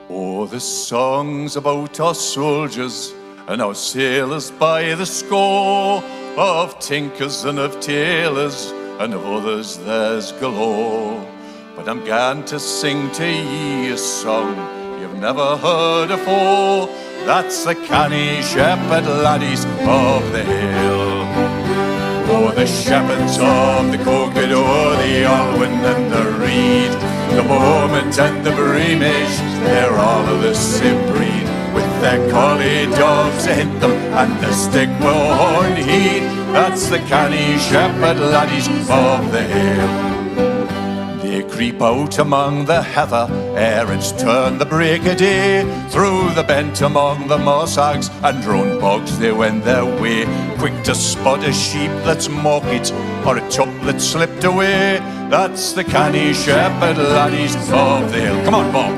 Oh, the songs about our soldiers and our sailors by the score, of tinkers and of tailors and of others there's galore. But I'm going to sing to ye a song you've never heard afore. That's the Canny Shepherd laddies of the hill. Oh, the shepherds of the Coquet, oh, the Alwyn and the Reed, the Bowmont and the Breamish, they're all of the same breed. With their collie dogs to hint them and the stick horn heed. That's the Canny Shepherd laddies of the hill. They creep out among the heather ere it's turned the break of day. Through the bent among the mosshags and drone bogs they wend their way, quick to spot a sheep that's mock it or a tup that's slipped away. That's the Canny Shepherd laddies of the hill. Come on, Bob.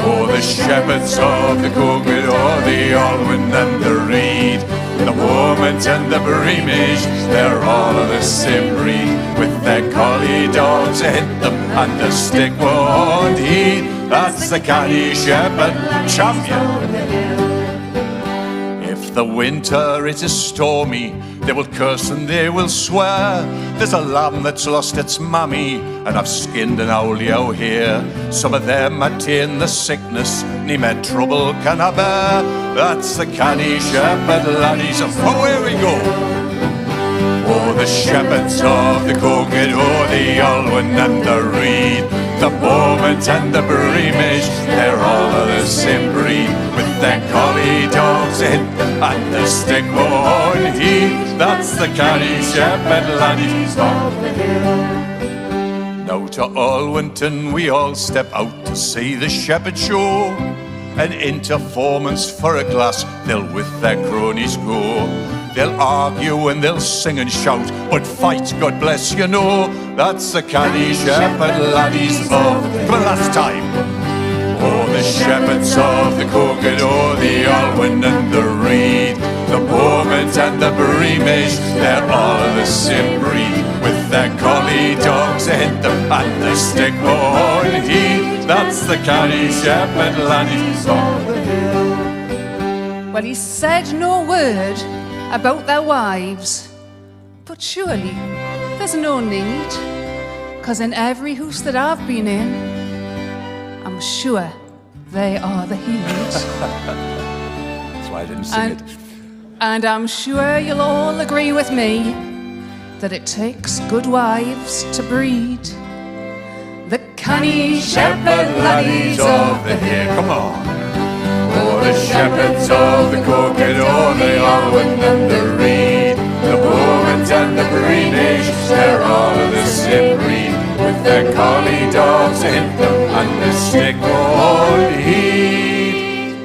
Oh, the shepherds of the Coquet, oh, the Alwyn and the Reed, the Bowmont and the Breamish, they're all of the same breed. With their collie dogs to hint them and the stick won't heed. That's the Canny Shepherd champion. If the winter it is stormy, they will curse and they will swear. There's a lamb that's lost its mammy, and I've skinned an owl here. Some of them attain the sickness, nae more trouble can I bear. That's the Canny Shepherd laddies of, oh, here we go. Oh, the shepherds of the Coquet, oh, the Alwyn and the Reed, the Bowmont and the Breamish, they're all of the same breed. With their collie dogs in and the stick horn heed. That's the Canny Shepherd laddies of the hill. Now to Alwynton we all step out to see the shepherd show, and into Foreman's for a glass they'll with their cronies go. They'll argue and they'll sing and shout, but fight, God bless you know. That's the Canny Shepherd laddies of, come on, last time. Oh, the shepherds of the Coquet, oh, the Alwyn and the Reed, the Bowmont and the Breamish, they're all of the same breed. With their collie dogs to hint them and the stick horn heed. That's the Canny Shepherd laddies of the hill. Well, he said no word about their wives, but surely there's no need, 'cause in every house that I've been in, I'm sure they are the heat. That's why I didn't sing it. And I'm sure you'll all agree with me that it takes good wives to breed the Canny Shepherd laddies of the hill. Come on. Oh, the shepherds of the Coquet, oh, the Alwyn and the Reed, the Bowmont and the Breamish, they're all of the same breed. With their collie dogs in them and the stick horn heed.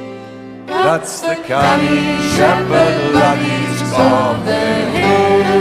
That's the Canny Shepherd laddies of the hill.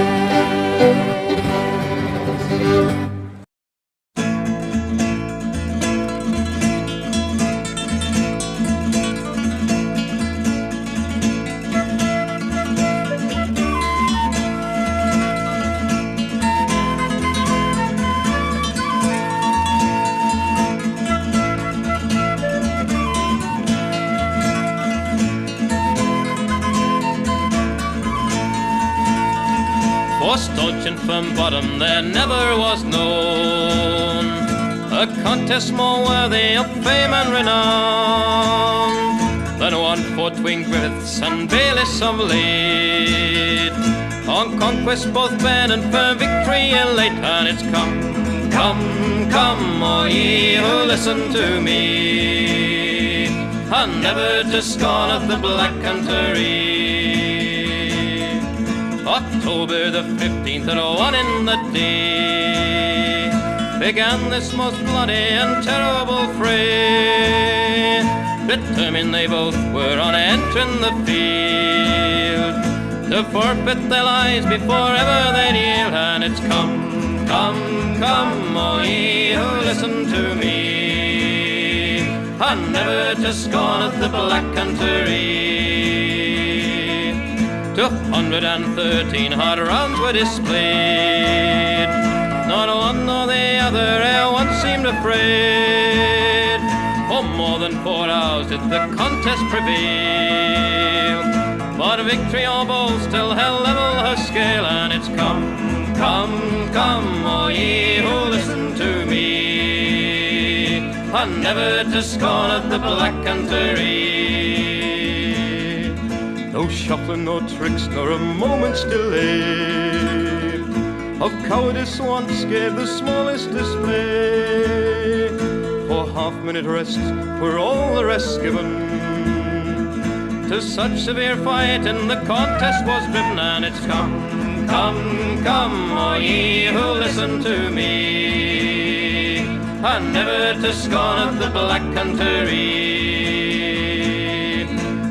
Stodging from bottom there never was known a contest more worthy of fame and renown than one for twin Griffiths and Bayliss of late. On conquest both bend and for victory elate, and it's come, come, come, all ye who listen to me, and never to scorn of the Black Country. October the 15th at 1 in the day began this most bloody and terrible fray. Determined they both were on entering the field to forfeit their lives before ever they'd yield. And it's come, come, come, all ye who listen to me, and never to scorn of the Black Country. 213 hard rounds were displayed, not one nor the other ere one seemed afraid. For more than 4 hours did the contest prevail. But victory or bowl still held level her scale, and it's come, come, come, all ye who listen to me, and never to scorn of the black country. No shuffling, no tricks, nor a moment's delay of cowardice once gave the smallest display. For half-minute rest were all the rest given. To such severe fight in the contest was driven, and it's come, come, come, all ye who listen to me, and never to scorn of the black country.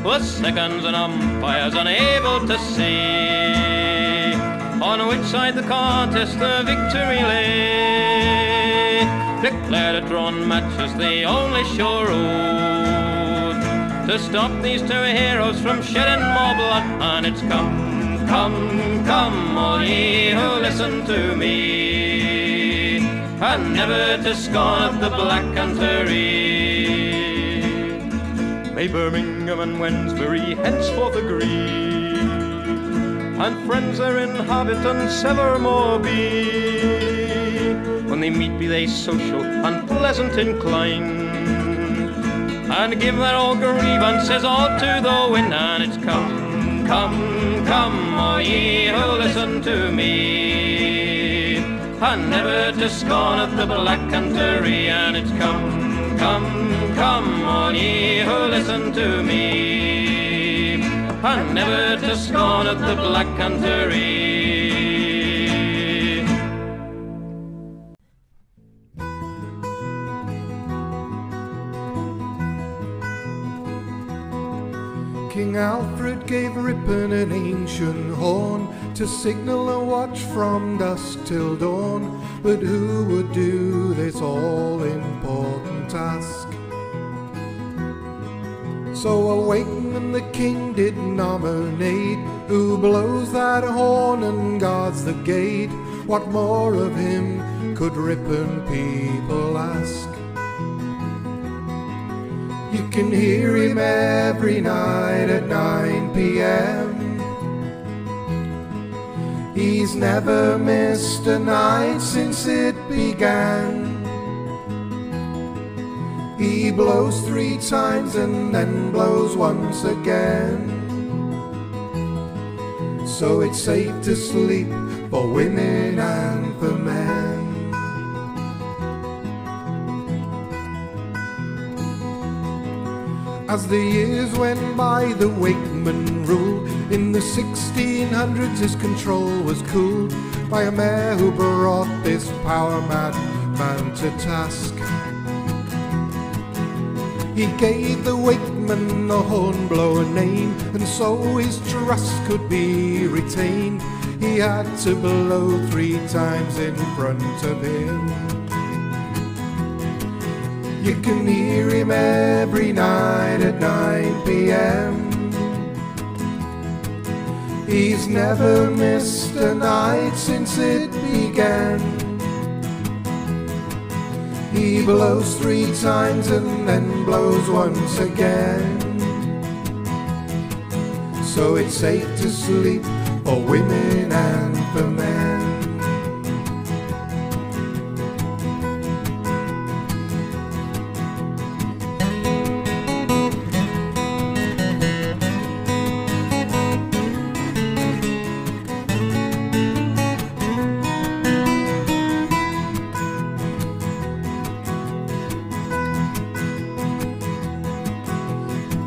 With seconds and umpires unable to see on which side the contest the victory lay, declared a drawn match as the only sure road to stop these two heroes from shedding more blood. And it's come, come, come, all ye who listen to me, and never to scorn of the black country. May Birmingham and Wednesbury henceforth agree, and friends their inhabitants evermore be. When they meet, be they social and pleasant inclined, and give their old grievances all to the wind. And it's come, come, come, all ye who listen to me, and never to scorn of the black country. And it's come, come, come, all ye who listen to me, and never to scorn of the black country. King Alfred gave Ripon an ancient horn to signal a watch from dusk till dawn. But who would do this all-important task? So a wakeman the king did nominate, who blows that horn and guards the gate. What more of him could Ripon people ask? You can hear him every night at 9 p.m. He's never missed a night since it began. He blows 3 times and then blows once again. So it's safe to sleep for women and for men. As the years went by, the wakeman ruled. In the 1600s his control was cooled by a mayor who brought this power-mad man to task. He gave the wakeman a Hornblower name, and so his trust could be retained. He had to blow 3 times in front of him. You can hear him every night at 9 p.m. He's never missed a night since it began. He blows 3 times and then blows once again. So it's safe to sleep for women and for men.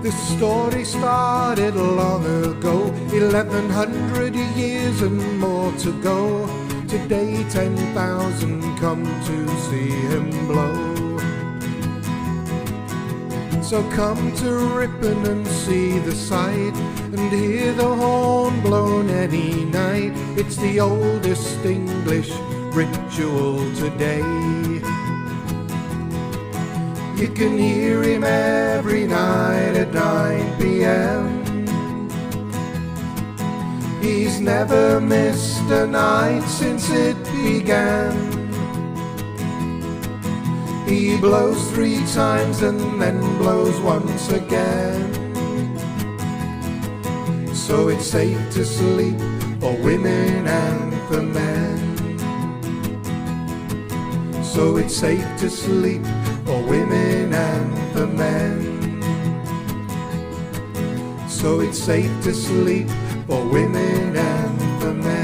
This story started long ago, 1100 years and more to go. Today 10,000 come to see him blow. So come to Ripon and see the sight, and hear the horn blown any night. It's the oldest English ritual today. You can hear him every night at 9 p.m. He's never missed a night since it began. He blows 3 times and then blows once again. So it's safe to sleep for women and for men. So it's safe to sleep for women and for men. So it's safe to sleep for women and for men.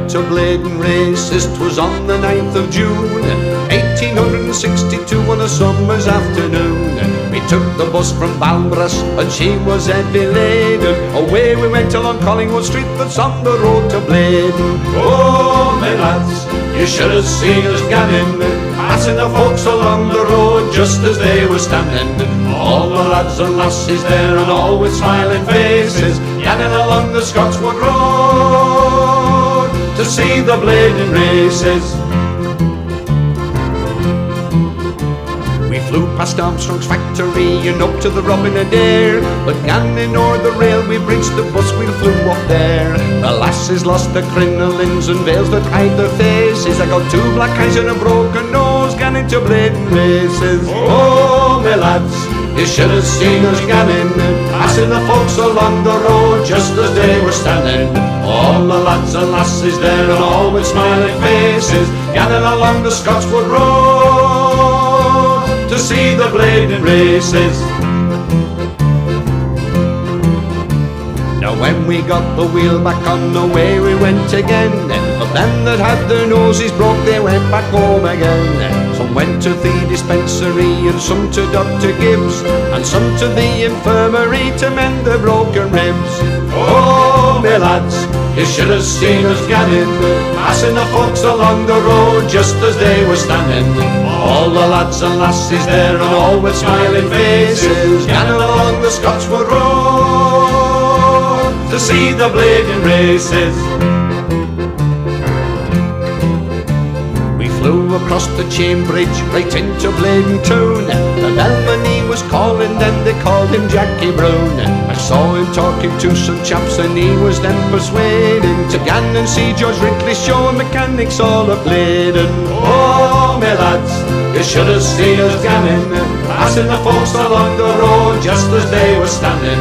to Blaydon races. 'Twas on the 9th of June 1862 on a summer's afternoon. We took the bus from Balbras and she was heavy laden. Away we went along Collingwood Street that's on the road to Blaydon. Oh my lads, you should have seen us ganning, passing the folks along the road just as they were standing. All the lads and lassies there and all with smiling faces, ganning along the Scotswood Road to see the Blaydon races. We flew past Armstrong's factory and up to the Robin Adair, but ganning o'er the railway bridge the bus wheel flew up there. The lasses lost their crinolines and veils that hide their faces. I got 2 black eyes and a broken nose, was ganning to Blaydon races. Oh, my lads, you should have seen us ganning, passing the folks along the road just as they were standing. All the lads and lasses there and all with smiling faces, ganning along the Scotswood Road to see the Blaydon races. Now when we got the wheel back on, away we went again. But them that had their noses broke, they went back home again. Some went to the dispensary and some to Dr. Gibbs, and some to the infirmary to mend their broken ribs. Oh, my lads, you should have seen us ganning, passing the folks along the road just as they were standing. All the lads and lasses there and all with smiling faces, ganning along the Scotswood Road to see the Blaydon races. We flew across the chain bridge right into Blaydon town. The bellman he was calling, then they called him Jackie Brown. I saw him talking to some chaps and he was then persuading to gan and see George Ridley's show and mechanics all of Blaydon. Oh, my lads, you should have seen us ganning, passing the folks along the road just as they were standing.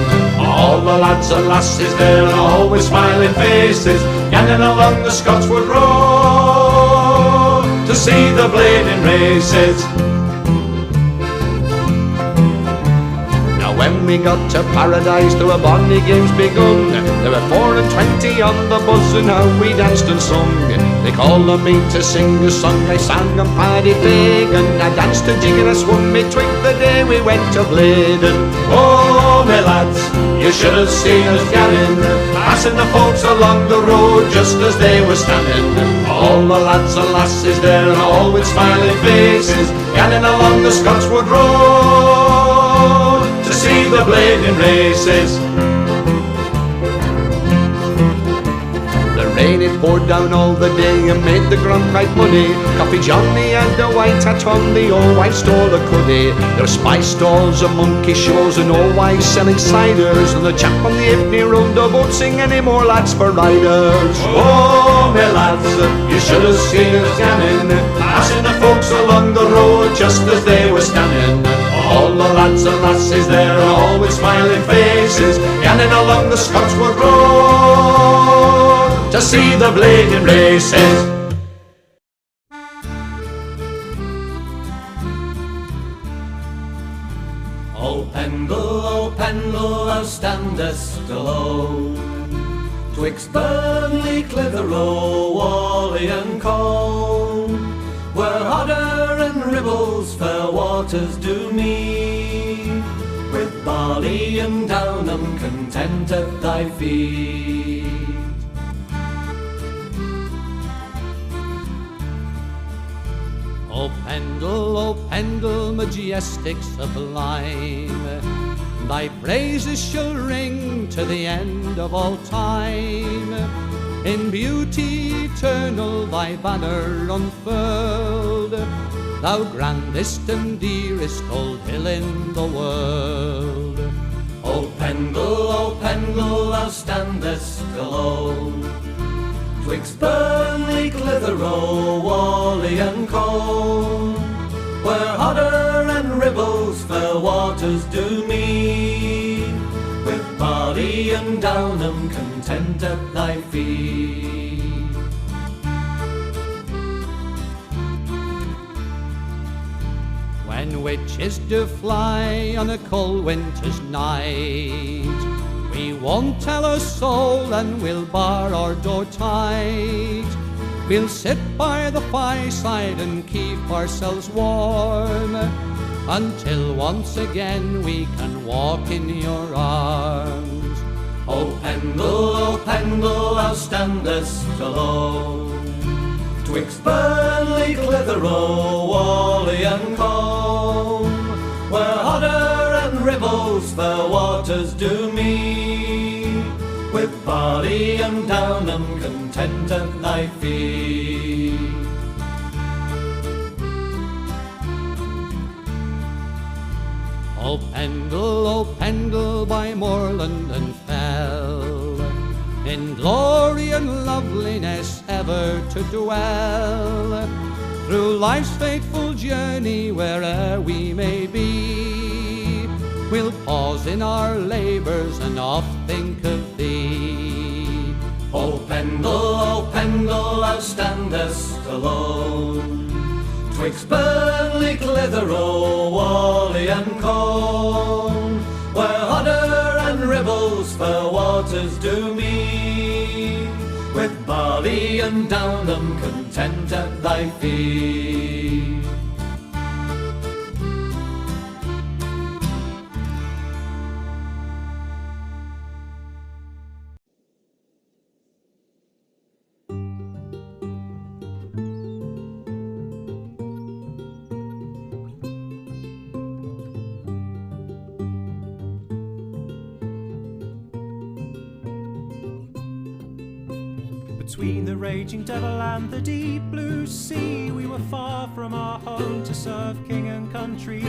All the lads and lasses there and all with smiling faces, ganning along the Scotswood Road to see the Blaydon races. Now when we got to Paradise, there were bonny games begun. There were 24 on the buzz and how we danced and sung. They called on me to sing a song, I sang on Paddy Fagan. I danced a jig and I swung me twig the day we went to Blaydon. Oh, my lads, you should have seen us ganning, passing the folks along the road just as they were standing. All the lads and lasses there and all with smiling faces, ganning along the Scotswood Road to see the Blaydon races. The rain it poured down all the day and made the ground quite muddy. Coffee Johnny and a white hat on the old wife stole a cuddy. There were spice stalls and monkey shows and old wives selling ciders, and the chap on the Ipney roundabout won't sing any more lads for riders. Oh, my lads, you should have seen us ganning, passing the folks along the road just as they were standing. All the lads and lasses there are all with smiling faces, ganning along the Scotswood Road to see the Blaydon races. Oh Pendle, thou standest alone, twixt Burnley, Clitheroe, Whalley and Colne, where Hodder and Ribble's fair waters do meet, with barley and Downham content at thy feet. O Pendle, majestic sublime, thy praises shall ring to the end of all time. In beauty eternal thy banner unfurled, thou grandest and dearest old hill in the world. O Pendle, thou standest alone, twixt Burnley, Clitheroe, Whalley and Colne, where Hodder and Ribble's fair waters do meet, with barley and Downham content at thy feet. When witches do fly on a cold winter's night, we won't tell a soul and we'll bar our door tight. We'll sit by the fireside and keep ourselves warm, until once again we can walk in your arms. O Pendle, thou standest alone, twixt Burnley, Clitheroe, Whalley and Colne, where Hodder and Ribble's fair waters do meet, with barley and Downham content at thy feet. O Pendle, by moorland and fell, in glory and loveliness ever to dwell, through life's fateful journey, where'er we may be, we'll pause in our labours and oft think of thee. O Pendle, thou standest alone, twixt Burnley, Clitheroe, Whalley and Colne, where Hodder and Ribbles fair waters do meet, with barley and Downham content at thy feet. Between the raging devil and the deep blue sea, we were far from our home to serve king and country.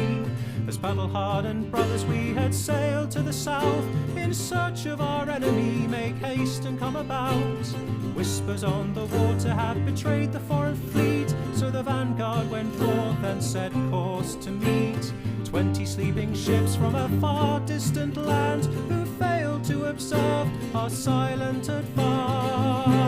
As paddle-hardened brothers we had sailed to the south, in search of our enemy, make haste and come about. Whispers on the water had betrayed the foreign fleet, so the vanguard went forth and set course to meet 20 sleeping ships from a far distant land, who failed to observe our silent advance.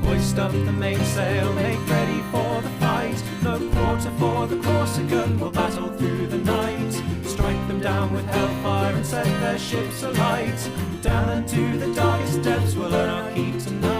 Hoist up the mainsail, make ready for the fight. No quarter for the Corsican, we'll battle through the night. Strike them down with hellfire and set their ships alight. Down into the darkest depths we'll earn our keep tonight.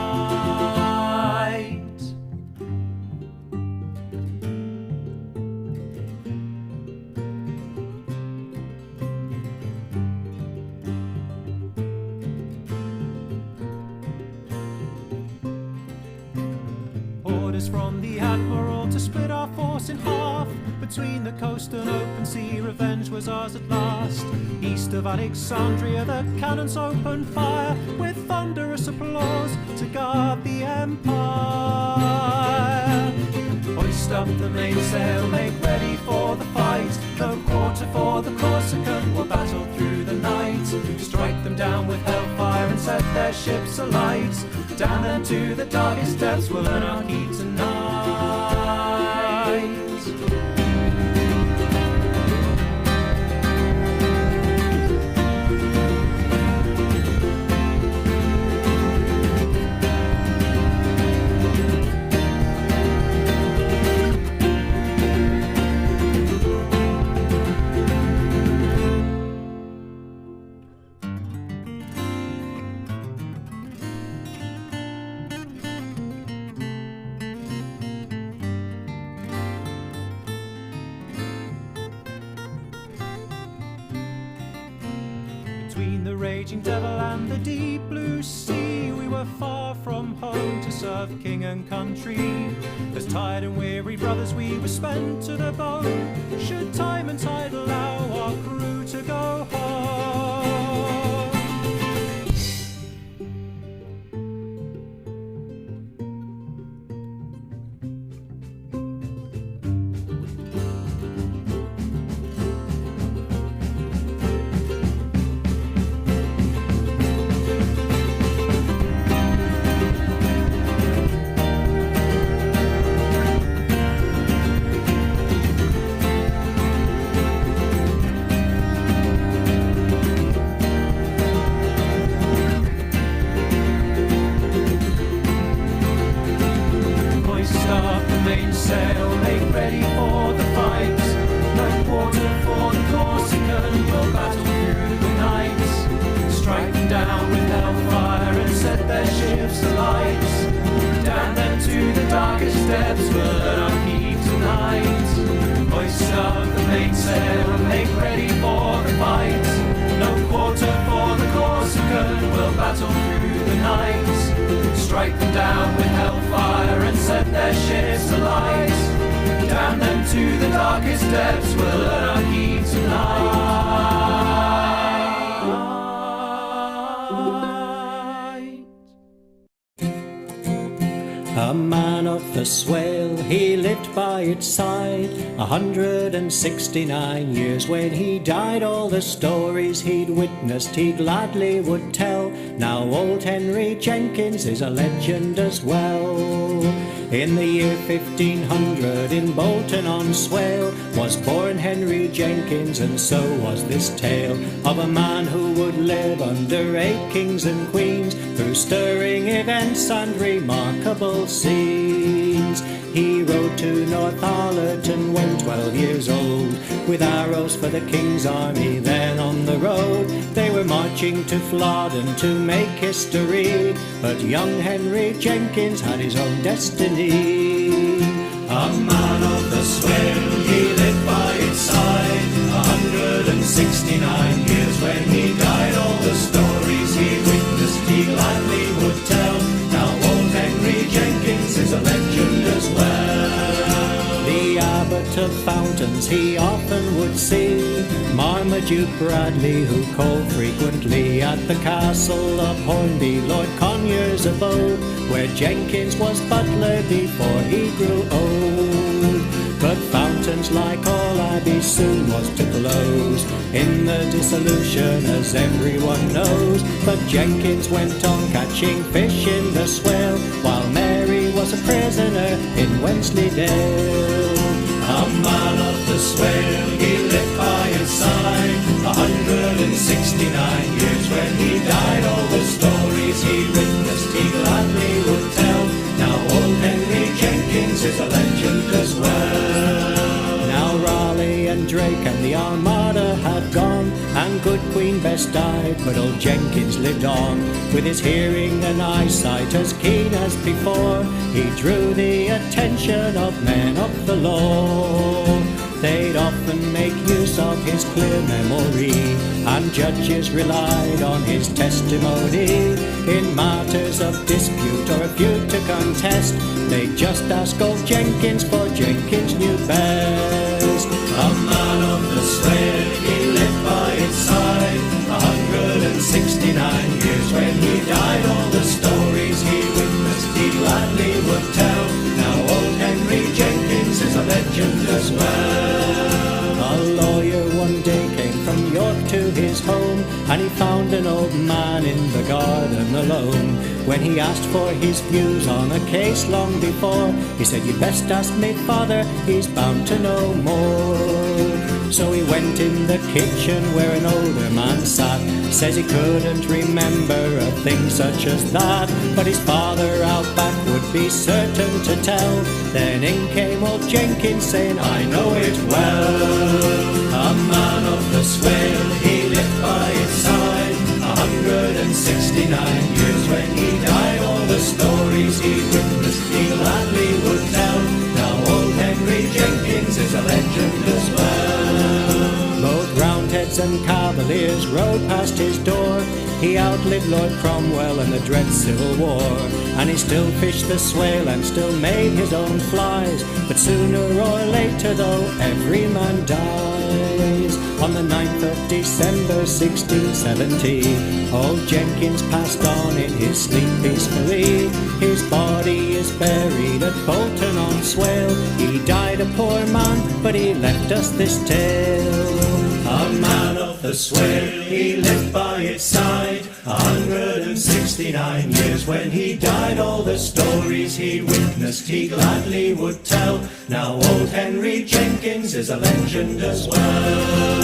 From the Admiral to split our force in half. Between the coast and open sea, revenge was ours at last. East of Alexandria the cannons opened fire, with thunderous applause to guard the empire. Hoist up the mainsail, make ready for the fight. No quarter for the Corsican, we'll battle through the night. Strike them down with hellfire and set their ships alight. Down into the darkest depths we'll earn our keep tonight. Between the raging devil and the deep blue sea, we were far from home to serve king and country. As tired and weary brothers we were spent to the bone, should time and tide allow our crew to go home. A man of the swale, he lived by its side 169 years. When he died, all the stories he'd witnessed he gladly would tell. Now old Henry Jenkins is a legend as well. In the year 1500 in Bolton-on-Swale was born Henry Jenkins, and so was this tale of a man who would live under 8 kings and queens, through stirring events and remarkable scenes. He rode to Northallerton when 12 years old, with arrows for the king's army. Then on the road they were marching to Flodden to make history, but young Henry Jenkins had his own destiny. A man of the Swale, he lived by its side 169 years. When he died, all the stories he witnessed he gladly would tell. Now old Henry Jenkins is a legend as well. The Abbot of Fountains he often would see, Marmaduke Bradley, who called frequently at the castle of Hornby, Lord Conyers' abode, where Jenkins was butler before he grew old. But Fountains, like all abbeys, soon was to close in the dissolution, as everyone knows. But Jenkins went on catching fish in the Swale, while Mary was a prisoner in Wensleydale. A man of the Swale, he lived by its side 169 years. When he died, all the stories he witnessed he gladly would tell. Now old Henry Jenkins is a legend as well. Now Raleigh and Drake and the Armada had gone, and good Queen Bess died, but old Jenkins lived on, with his hearing and eyesight as keen as before. He drew the attention of men of the law. They'd often make use of his clear memory, and judges relied on his testimony. In matters of dispute or a feud to contest, they'd just ask old Jenkins, for Jenkins knew best. A man of the Swale, he lived by its side 169 years. When he died, all the stories he witnessed he gladly would tell. Now old Henry Jenkins is a legend as well. A lawyer one day came from York to his home, and he found an old man in the garden alone. When he asked for his views on a case long before, he said, "You'd best ask me father, he's bound to know more." So he went in the kitchen where an older man sat, says he couldn't remember a thing such as that, but his father out back would be certain to tell. Then in came old Jenkins saying, "I know it well." A man of the Swale, he lived by its side 169 years. When he died, all the stories he witnessed he gladly would tell. Now old Henry Jenkins is a legend as well. Both Roundheads and Cavaliers rode past his door. He outlived Lord Cromwell and the dread Civil War, and he still fished the Swale and still made his own flies. But sooner or later, though, every man dies. On the 9th of December 1670, old Jenkins passed on in his sleep peacefully. His body is buried at Bolton-on-Swale. He died a poor man, but he left us this tale. A man of the Swale, he lived by its side 169 years. When he died, all the stories he witnessed he gladly would tell. Now old Henry Jenkins is a legend as well.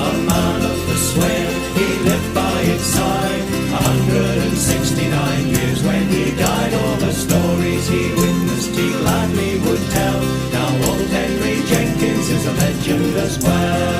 A man of the Swale, he lived by its side 169 years. When he died, all the stories he witnessed he gladly would tell. Now old Henry Jenkins is a legend as well.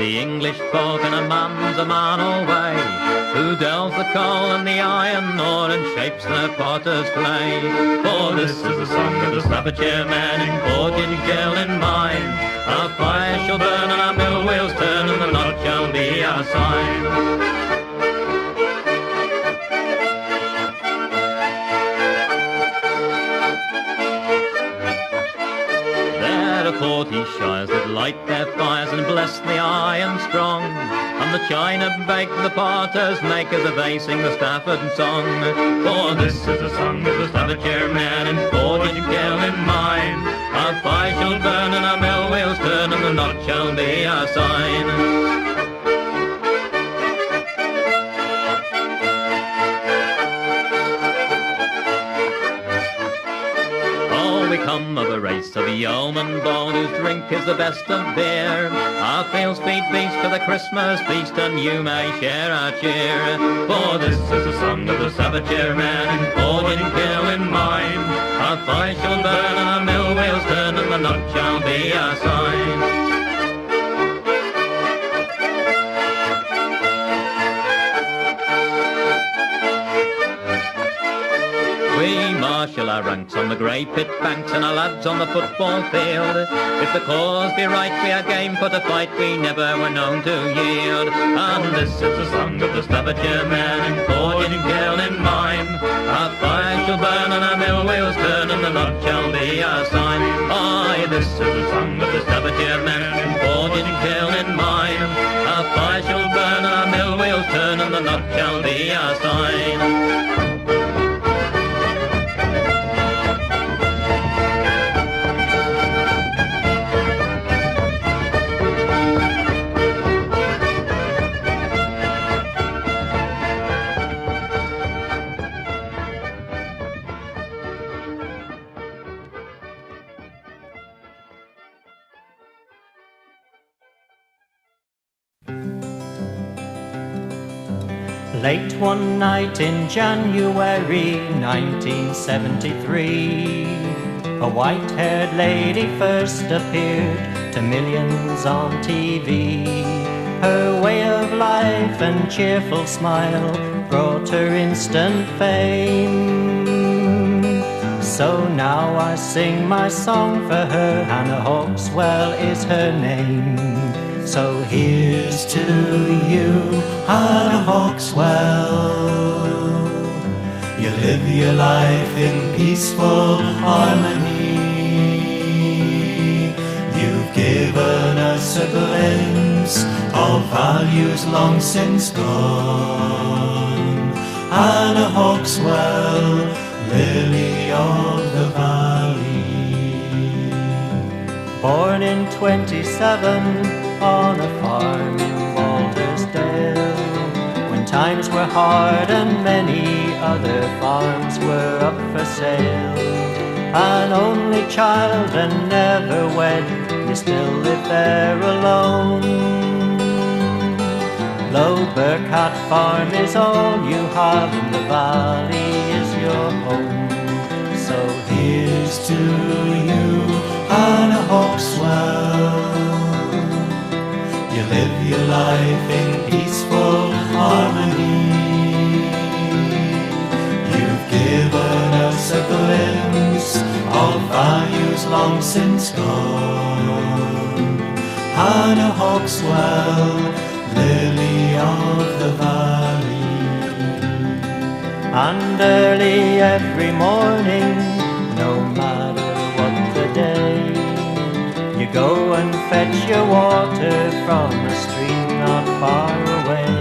The English folk, and a man's a man always, who delves the coal and the iron ore and shapes the potter's clay. For this is the song of the Staffordshire men, in port in Tickell in mine. Our fire shall burn and our mill wheels turn, and the knot shall be our sign. There are 40 shires that light their fires and bless the iron strong. And the china bake the potters make as they sing the Stafford Song. For this is the song of the Staffordshire man, and for Tickell in mine. Our fire shall burn and our mill wheels turn, and the knot shall be our sign. We come of a race of yeomen born whose drink is the best of beer. Our fields feed beast for the Christmas feast, and you may share our cheer. For this is the song of the Staffordshire man, and for Tickell in mine. Our fire shall burn and our mill wheels turn, and the knot shall be our sign. We marshal our ranks on the grey pit banks, and our lads on the football field. If the cause be right, we are game for the fight, we never were known to yield. And this is the song of the Staffordshire man, and for Tickell in mine. Our fire shall burn and our mill wheels turn, and the knot shall be our sign. Aye, this is the song of the Staffordshire man, and for Tickell in mine. Our fire shall burn and our mill wheels turn, and the knot shall be our sign. Late one night in January 1973, a white-haired lady first appeared to millions on TV. Her way of life and cheerful smile brought her instant fame. So now I sing my song for her, Hanah Hawkwell is her name. So here's to you, Hanah Hawkwell. You live your life in peaceful harmony. You've given us a glimpse of values long since gone. Hanah Hawkwell, lily of the valley. Born in 27 on a farm in Waltersdale, when times were hard and many other farms were up for sale. An only child and never wed, you still live there alone. Low Burkhat Farm is all you have, and the valley is your home. So here's to you, Hanah Hawkwell. You live your life in peaceful harmony. You've given us a glimpse of values long since gone. Hanah Hawkwell, lily of the valley. And early every morning, no matter what the day, you go and fetch your water from a stream not far away.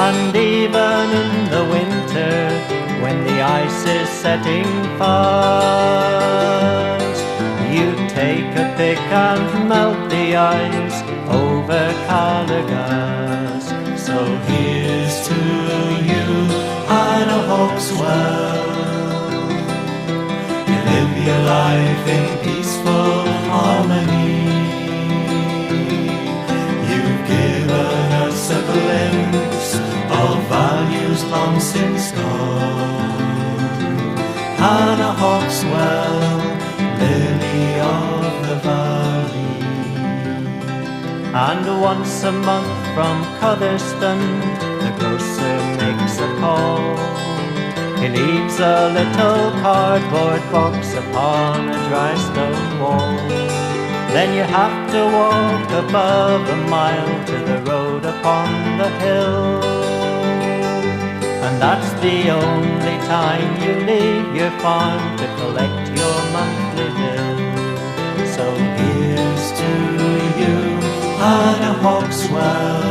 And even in the winter, when the ice is setting fast, you take a pick and melt the ice over Caldergas. So here's to you, Hanah Hawkwell. You live your life in peaceful harmony. You've given us a glimpse of values long since gone. Hanah Hawkwell, lily of the valley. And once a month from Cotherston, the grocer makes a call. He leaves a little cardboard box upon a dry stone wall. Then you have to walk above a mile to the road upon the hill. And that's the only time you leave your farm to collect your monthly bill. So here's to Hanah Hawkwell.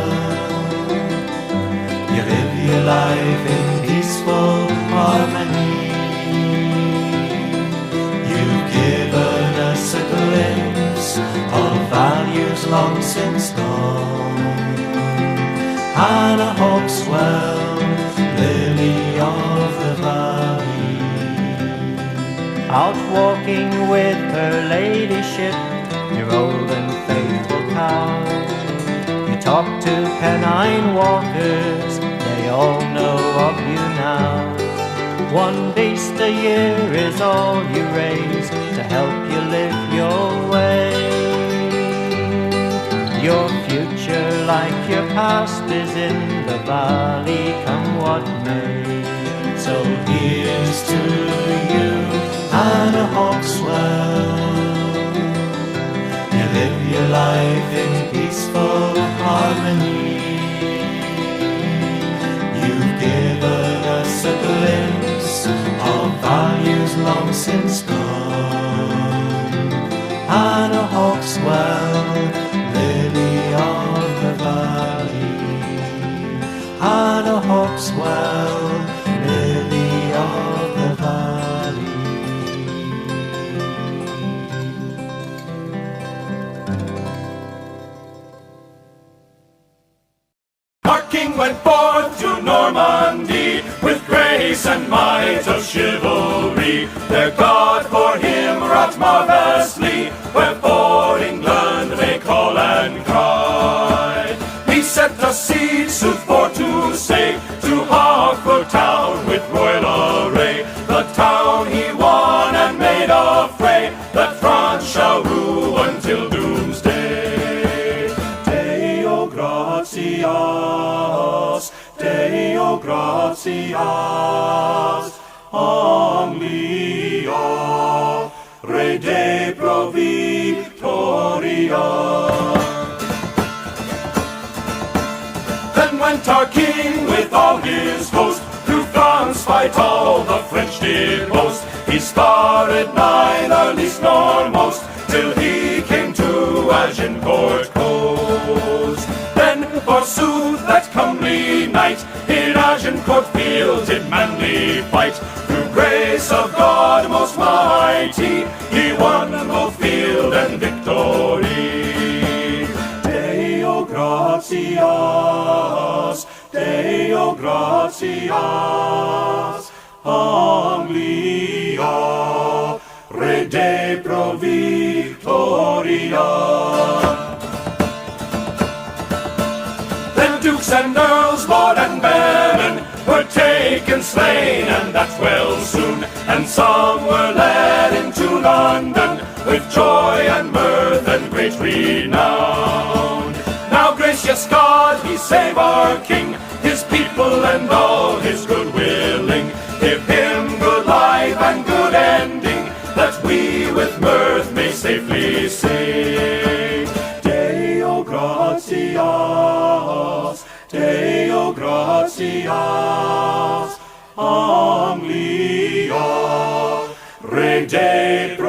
You live your life in peaceful harmony. You've given us a glimpse of values long since gone. Hanah Hawkwell, lily of the valley. Out walking with her ladyship, your old and faithful cow. You talk to Pennine walkers, they all know of you now. One beast a year is all you raise to help you live your way. Your future, like your past, is in the valley, come what may. So here's to you, Hanah Hawkwell. You live your life in peaceful harmony. You've given us a glimpse of values long since gone. Hanah Hawkwell, lily of the valley. Hanah Hawkwell, lily of the valley. Our king went forth to Normandy with grace and might of chivalry. Their God for him wrought marvellously, wherefore England may call and cry. He set the siege, sooth for to say, to Hauxwell town with royal array. The town he won and made a fray, that France shall rule until doomsday. Deo gratias, Deo gratias, Anglia, Re de pro victoria. Then went our king with all his host, through France fight all the French did boast. He started neither least nor most, till he came to Agincourt coast. Then forsooth that comely knight, in Agincourt field did manly fight. Through grace of God most mighty, he won both field and victory. Deo gratias, Deo gratias, Anglia, Re de pro victoria. Then dukes and earls, lord and baron, were taken slain, and that well soon. And some were led into London, with joy and mirth and great renown. Now gracious God, he save our king, his people and all his good willing. Give him good life and good ending, that we with mirth may safely sing. Deo gratias, Deo gratias, Anglia, Re de pro